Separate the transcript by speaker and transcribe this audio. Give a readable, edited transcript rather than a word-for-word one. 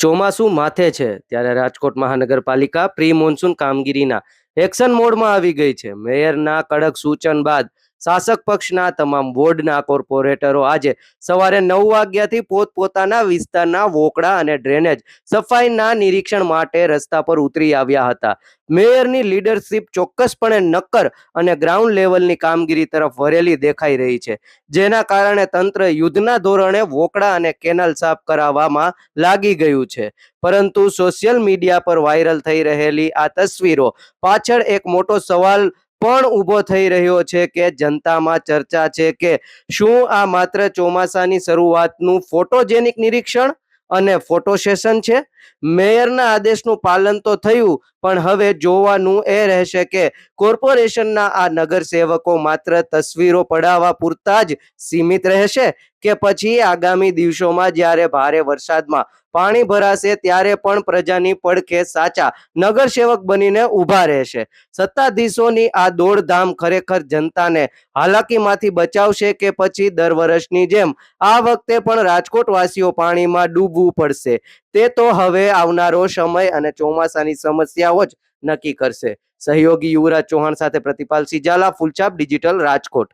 Speaker 1: ચોમાસું માથે છે ત્યારે રાજકોટ મહાનગરપાલિકા પ્રી મોન્સૂન કામગીરીના એક્શન મોડમાં આવી ગઈ છે. મેયરના કડક સૂચન બાદ શાસક પક્ષના તમામ વોર્ડના કોર્પોરેટરો આજે સવારે 9 વાગ્યાથી પોતપોતાના વિસ્તારના વોકડા અને ડ્રેનેજ સફાઈના નિરીક્ષણ માટે રસ્તા પર ઉતરી આવ્યા હતા. મેયરની લીડરશિપ ચોક્કસપણે નક્કર અને ગ્રાઉન્ડ લેવલની કામગીરી તરફ વરેલી દેખાઈ રહી છે, જેના કારણે તંત્ર યુદ્ધના ધોરણે વોકડા અને કેનાલ સાફ કરાવવામાં લાગી ગયું છે. પરંતુ સોશિયલ મીડિયા પર વાયરલ થઈ રહેલી આ તસવીરો પાછળ એક મોટો સવાલ પણ ઊભો થઈ રહ્યો છે કે જનતામાં ચર્ચા છે કે શું આ માત્ર ચોમાસાની શરૂઆતનું ફોટોજેનિક નિરીક્ષણ અને ફોટો સેશન છે. મેયરના આદેશનું પાલન તો થયું, પણ હવે જોવાનું એ રહેશે કે કોર્પોરેશનના આ નગરસેવકો માત્ર તસવીરો પડાવવા પૂરતા જ સીમિત રહેશે કે પછી આગામી દિવસોમાં જ્યારે ભારે વરસાદમાં પાણી ભરાશે ત્યારે પણ પ્રજાની પડખે સાચા નગરસેવક બનીને ઊભા રહેશે. સત્તાધીશોની આ દોડધામ ખરેખર જનતાને હાલાકીમાંથી બચાવશે કે પછી દર વર્ષની જેમ આ વખતે પણ રાજકોટવાસીઓ પાણીમાં ડૂબવું પડશે? તે તો હવે આવનારો સમય અને ચોમાસાની સમસ્યાઓ જ નક્કી કરશે. સહયોગી યુવરાજ ચૌહાણ સાથે પ્રતિપાલ સિજાલા, ફૂલછાપ ડિજિટલ, રાજકોટ.